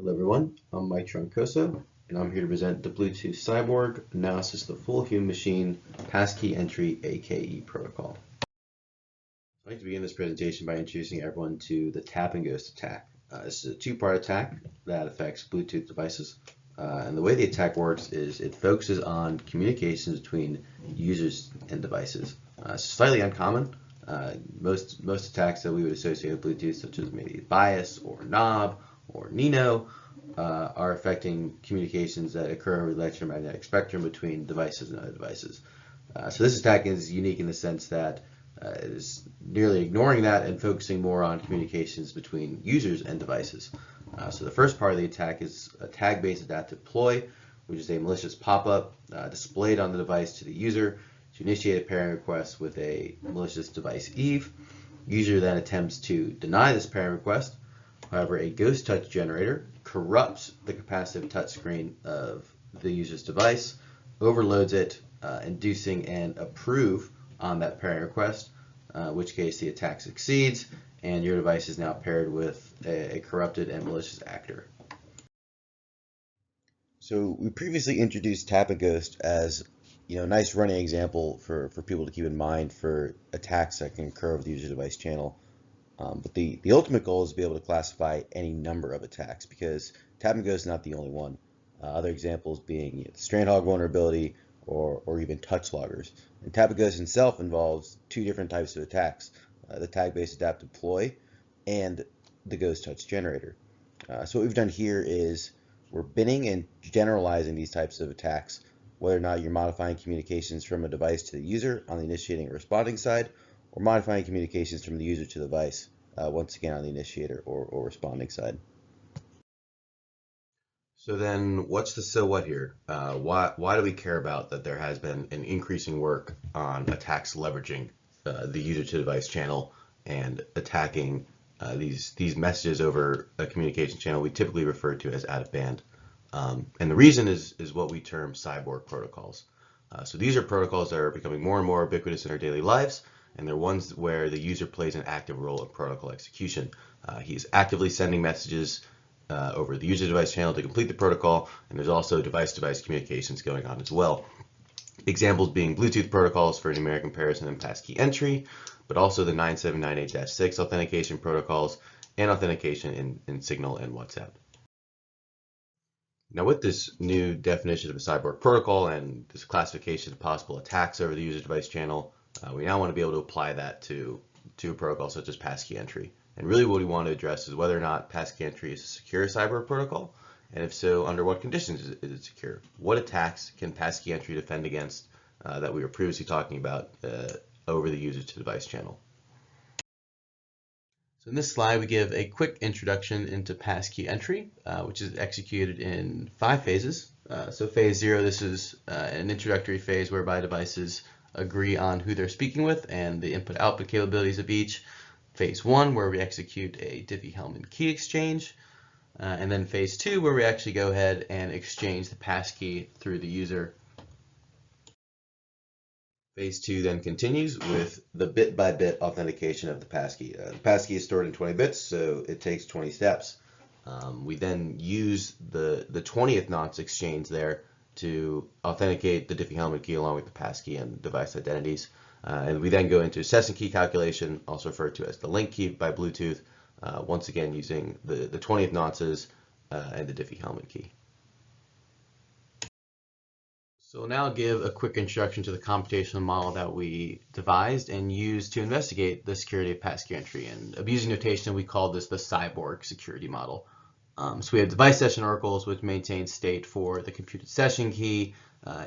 Hello everyone, I'm Mike Troncoso, and I'm here to present the Bluetooth Cyborg analysis of the full human machine Passkey Entry AKE protocol. I'd like to begin this presentation by introducing everyone to the tap and ghost attack. This is a two-part attack that affects Bluetooth devices. And the way the attack works is it focuses on communications between users and devices. It's slightly uncommon. Most attacks that we would associate with Bluetooth, such as maybe bias or knob or Nino, are affecting communications that occur over the electromagnetic spectrum between devices and other devices. So this attack is unique in the sense that it is nearly ignoring that and focusing more on communications between users and devices. So the first part of the attack is a tag-based adaptive ploy, which is a malicious pop-up displayed on the device to the user to initiate a pairing request with a malicious device Eve. User then attempts to deny this pairing request. However, a ghost touch generator corrupts the capacitive touchscreen of the user's device, overloads it, inducing an approve on that pairing request, in which case the attack succeeds and your device is now paired with a corrupted and malicious actor. So we previously introduced Tap and Ghost as a nice running example for people to keep in mind for attacks that can occur over the user device channel. But the ultimate goal is to be able to classify any number of attacks, because Tap and Ghost is not the only one. Other examples being the Strandhog vulnerability or even touch loggers. And Tap and Ghost itself involves two different types of attacks, the tag-based adaptive ploy and the ghost touch generator. So what we've done here is we're binning and generalizing these types of attacks, whether or not you're modifying communications from a device to the user on the initiating or responding side, or modifying communications from the user to the device, once again on the initiator or responding side. So then what's the so what here? Why do we care about that there has been an increasing work on attacks leveraging the user to device channel and attacking these messages over a communication channel we typically refer to as out of band? And the reason is what we term cyborg protocols. So these are protocols that are becoming more and more ubiquitous in our daily lives, and they're ones where the user plays an active role in protocol execution. He's actively sending messages over the user device channel to complete the protocol, and there's also device-to-device communications going on as well. Examples being Bluetooth protocols for numeric comparison and passkey entry, but also the 9798-6 authentication protocols and authentication in Signal and WhatsApp. Now, with this new definition of a cyborg protocol and this classification of possible attacks over the user device channel, we now want to be able to apply that to a protocol such as passkey entry. And really what we want to address is whether or not passkey entry is a secure cyborg protocol, and if so, under what conditions is it secure? What attacks can passkey entry defend against that we were previously talking about over the user to device channel? So in this slide, we give a quick introduction into passkey entry, which is executed in 5 phases. So phase 0, this is an introductory phase whereby devices agree on who they're speaking with and the input-output capabilities of each. Phase 1, where we execute a Diffie-Hellman key exchange. And then phase 2, where we actually go ahead and exchange the passkey through the user. Phase 2 then continues with the bit-by-bit authentication of the passkey. The passkey is stored in 20 bits, so it takes 20 steps. We then use the 20th nonce exchange there to authenticate the Diffie-Hellman key along with the passkey and device identities. And we then go into session key calculation, also referred to as the link key by Bluetooth, once again using the 20th nonces and the Diffie-Hellman key. So we'll now give a quick introduction to the computational model that we devised and used to investigate the security of passkey entry. And abusing notation, we call this the Cyborg security model. So we have device session oracles, which maintain state for the computed session key,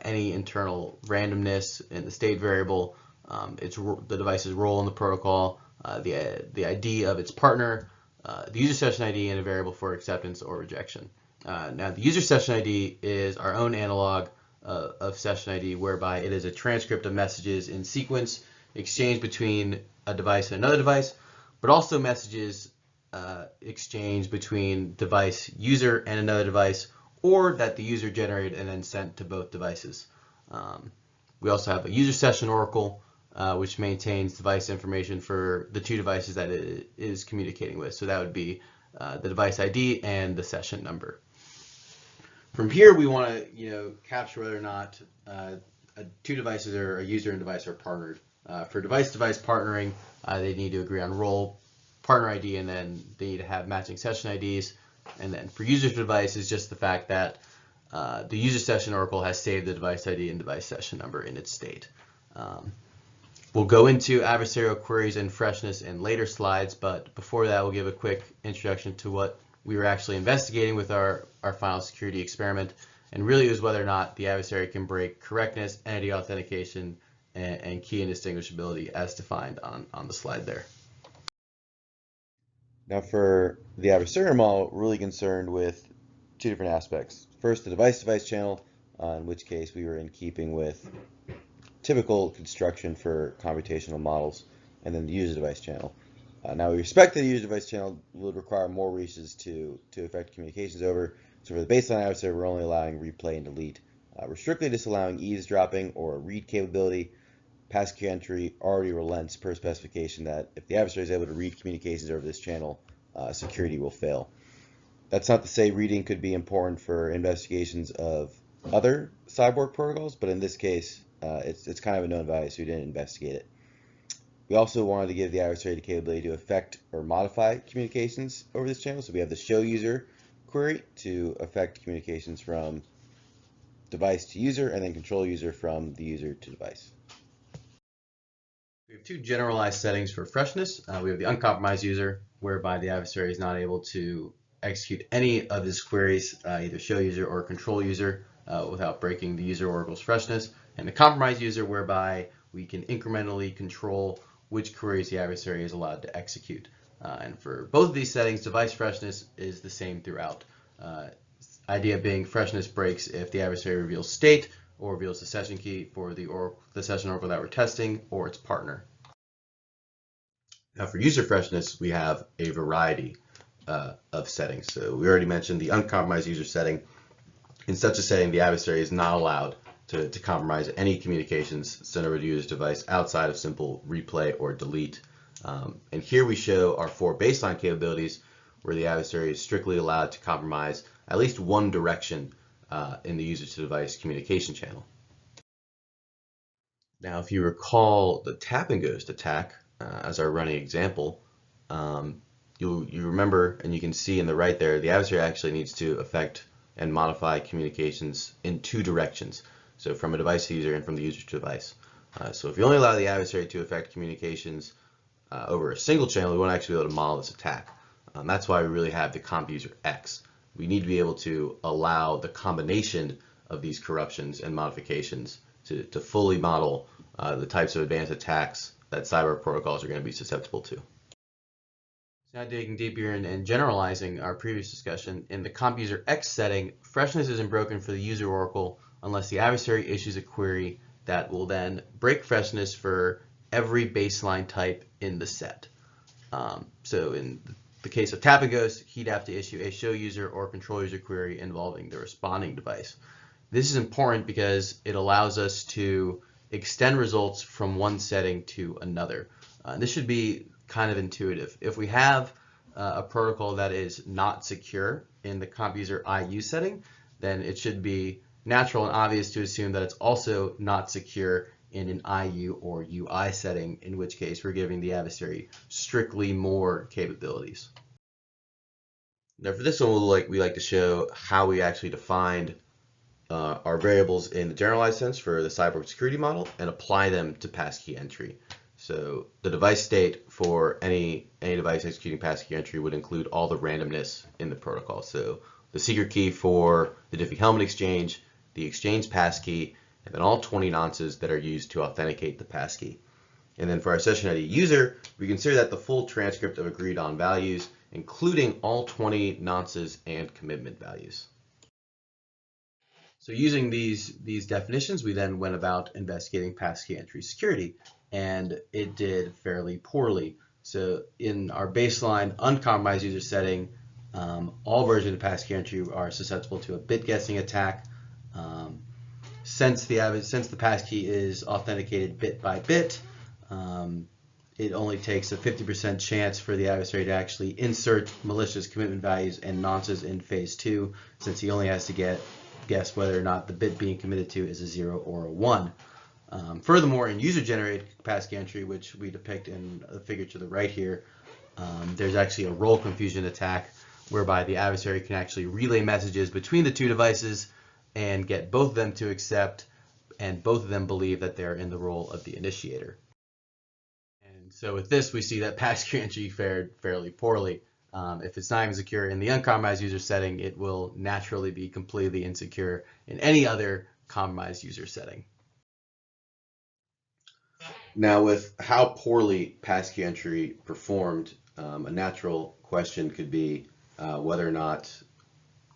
any internal randomness in the state variable, the device's role in the protocol, the ID of its partner, the user session ID, and a variable for acceptance or rejection. Now, the user session ID is our own analog of session ID, whereby it is a transcript of messages in sequence exchanged between a device and another device, but also messages exchanged between device user and another device, or that the user generated and then sent to both devices. We also have a user session oracle, which maintains device information for the two devices that it is communicating with. So that would be the device ID, and the session number. From here, we want to capture whether or not two devices, or a user and device, are partnered. For device-to-device partnering, they need to agree on role, partner ID, and then they need to have matching session IDs. And then for user-to-device is just the fact that the user session oracle has saved the device ID and device session number in its state. We'll go into adversarial queries and freshness in later slides, but before that, we'll give a quick introduction to what we were actually investigating with our final security experiment, and really it was whether or not the adversary can break correctness, entity authentication, and key indistinguishability as defined on the slide there. Now for the adversarial model, we're really concerned with two different aspects. First, the device-to-device channel, in which case we were in keeping with typical construction for computational models, and then the user-device channel. Now, with respect to the user-device channel, would require more reaches to affect communications over. So for the baseline adversary, we're only allowing replay and delete. We're strictly disallowing eavesdropping or read capability. Passkey entry already relents per specification that if the adversary is able to read communications over this channel, security will fail. That's not to say reading could be important for investigations of other Cyborg protocols, but in this case, it's kind of a known value, so we didn't investigate it. We also wanted to give the adversary the capability to affect or modify communications over this channel. So we have the show user query to affect communications from device to user, and then control user from the user to device. We have two generalized settings for freshness. We have the uncompromised user, whereby the adversary is not able to execute any of his queries, either show user or control user, without breaking the user oracle's freshness. And the compromised user, whereby we can incrementally control which queries the adversary is allowed to execute. And for both of these settings, device freshness is the same throughout. Idea being freshness breaks if the adversary reveals state or reveals the session key for the session oracle that we're testing, or its partner. Now for user freshness, we have a variety of settings. So we already mentioned the uncompromised user setting. In such a setting, the adversary is not allowed to compromise any communications sent over to user's device outside of simple replay or delete. And here we show our 4 baseline capabilities where the adversary is strictly allowed to compromise at least one direction in the user to device communication channel. Now, if you recall the tap and ghost attack as our running example, you remember, and you can see in the right there, the adversary actually needs to affect and modify communications in 2 directions. So from a device to user and from the user to device. So if you only allow the adversary to affect communications over a single channel, we won't actually be able to model this attack. That's why we really have the comp user X. We need to be able to allow the combination of these corruptions and modifications to fully model the types of advanced attacks that cyber protocols are going to be susceptible to. Now digging deeper and generalizing our previous discussion, in the comp user X setting, freshness isn't broken for the user oracle unless the adversary issues a query that will then break freshness for every baseline type in the set. So in the case of tap and ghost, he'd have to issue a show user or control user query involving the responding device. This is important because it allows us to extend results from one setting to another. This should be kind of intuitive. If we have a protocol that is not secure in the comp user IU setting, then it should be natural and obvious to assume that it's also not secure in an IU or UI setting, in which case we're giving the adversary strictly more capabilities. Now for this one, we like to show how we actually defined our variables in the generalized sense for the Cyborg security model and apply them to passkey entry. So the device state for any device executing passkey entry would include all the randomness in the protocol. So the secret key for the Diffie-Hellman exchange, the exchange passkey, and then all 20 nonces that are used to authenticate the passkey. And then for our session ID user, we consider that the full transcript of agreed on values, including all 20 nonces and commitment values. So using these definitions, we then went about investigating passkey entry security, and it did fairly poorly. So in our baseline uncompromised user setting, all versions of passkey entry are susceptible to a bit guessing attack. Since the passkey is authenticated bit by bit, it only takes a 50% chance for the adversary to actually insert malicious commitment values and nonces in phase 2, since he only has to guess whether or not the bit being committed to is a 0 or a 1. Furthermore, in user-generated passkey entry, which we depict in the figure to the right here, there's actually a role confusion attack whereby the adversary can actually relay messages between the two devices and get both of them to accept, and both of them believe that they're in the role of the initiator. And so with this, we see that passkey entry fared fairly poorly. If it's not even secure in the uncompromised user setting, it will naturally be completely insecure in any other compromised user setting. Now, with how poorly passkey entry performed, a natural question could be whether or not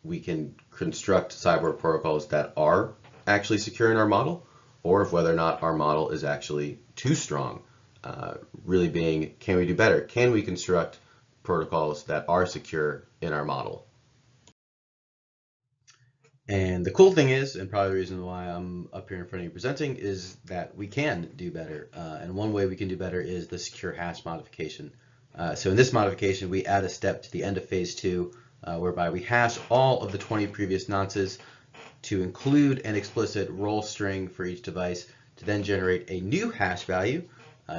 we can construct Cyborg protocols that are actually secure in our model, or if whether or not our model is actually too strong. Really being, can we do better? Can we construct protocols that are secure in our model? And the cool thing is, and probably the reason why I'm up here in front of you presenting, is that we can do better. And one way we can do better is the secure hash modification. So in this modification, we add a step to the end of phase 2, whereby we hash all of the 20 previous nonces to include an explicit role string for each device to then generate a new hash value,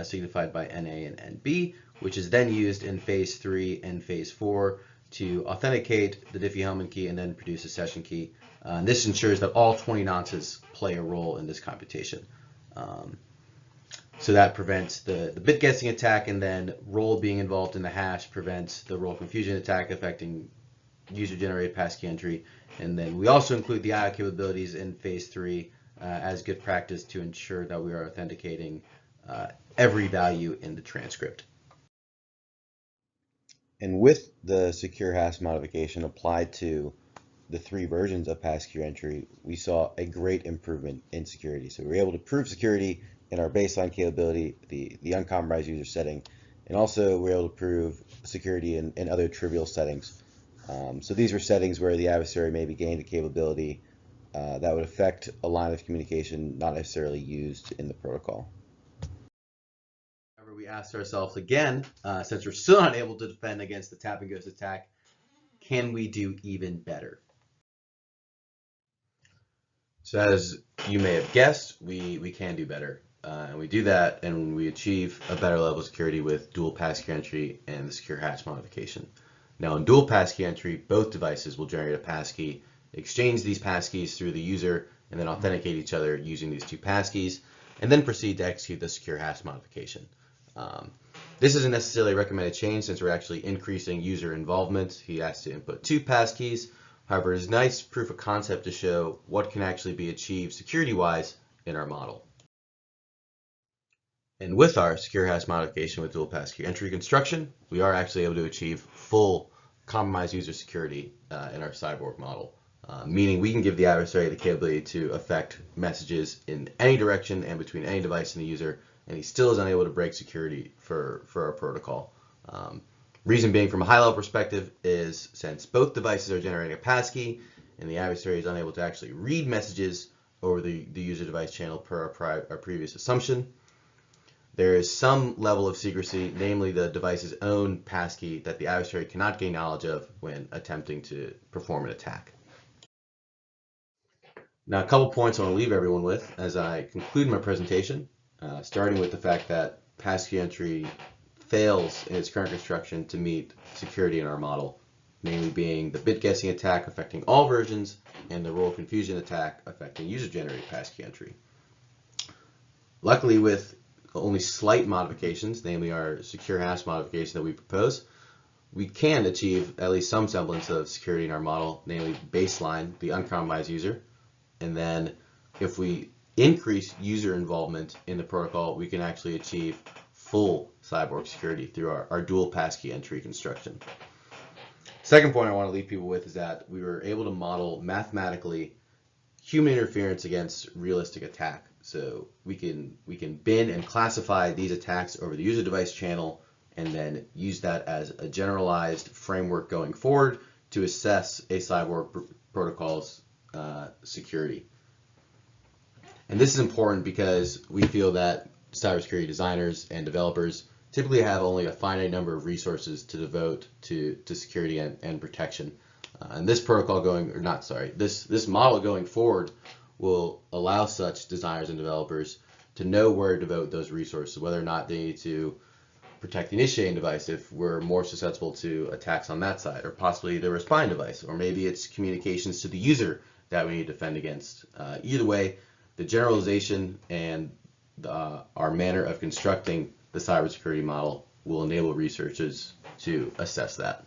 signified by NA and NB, which is then used in phase 3 and phase 4 to authenticate the Diffie-Hellman key and then produce a session key. And this ensures that all 20 nonces play a role in this computation. So that prevents the bit guessing attack, and then role being involved in the hash prevents the role confusion attack affecting user-generated passkey entry. And then we also include the AKE capabilities in phase 3 as good practice to ensure that we are authenticating every value in the transcript. And with the secure hash modification applied to the 3 versions of passkey entry, we saw a great improvement in security. So we were able to prove security in our baseline capability, the uncompromised user setting, and also we were able to prove security in other trivial settings. So these were settings where the adversary maybe gained a capability that would affect a line of communication not necessarily used in the protocol. However, we asked ourselves again, since we're still not able to defend against the tap and ghost attack, can we do even better? So as you may have guessed, we can do better. And we do that and we achieve a better level of security with dual passkey entry and the secure hash modification. Now in dual passkey entry, both devices will generate a passkey, exchange these passkeys through the user, and then authenticate each other using these 2 passkeys, and then proceed to execute the secure hash modification. This isn't necessarily a recommended change since we're actually increasing user involvement. He has to input 2 passkeys. However, it's a nice proof of concept to show what can actually be achieved security-wise in our model. And with our secure hash modification with dual passkey entry construction, we are actually able to achieve full compromised user security in our Cyborg model, meaning we can give the adversary the capability to affect messages in any direction and between any device and the user, and he still is unable to break security for our protocol. Reason being, from a high-level perspective, is since both devices are generating a passkey and the adversary is unable to actually read messages over the user device channel per our previous assumption, there is some level of secrecy, namely the device's own passkey, that the adversary cannot gain knowledge of when attempting to perform an attack. Now, a couple points I want to leave everyone with as I conclude my presentation, starting with the fact that passkey entry fails in its current construction to meet security in our model, namely being the bit guessing attack affecting all versions and the role confusion attack affecting user-generated passkey entry. Luckily, with only slight modifications, namely our secure hash modification that we propose, we can achieve at least some semblance of security in our model, namely baseline, the uncompromised user. And then if we increase user involvement in the protocol, we can actually achieve full Cyborg security through our dual passkey entry construction. Second point I want to leave people with is that we were able to model mathematically human interference against realistic attack. So we can bin and classify these attacks over the user device channel and then use that as a generalized framework going forward to assess a Cyborg protocol's security. And this is important because we feel that cybersecurity designers and developers typically have only a finite number of resources to devote to security and protection. And this protocol this model going forward will allow such designers and developers to know where to devote those resources, whether or not they need to protect the initiating device if we're more susceptible to attacks on that side, or possibly the responding device, or maybe it's communications to the user that we need to defend against. Either way, the generalization and our manner of constructing the cybersecurity model will enable researchers to assess that.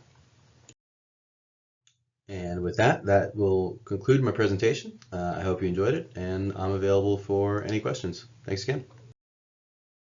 And with that, that will conclude my presentation. I hope you enjoyed it, and I'm available for any questions. Thanks again.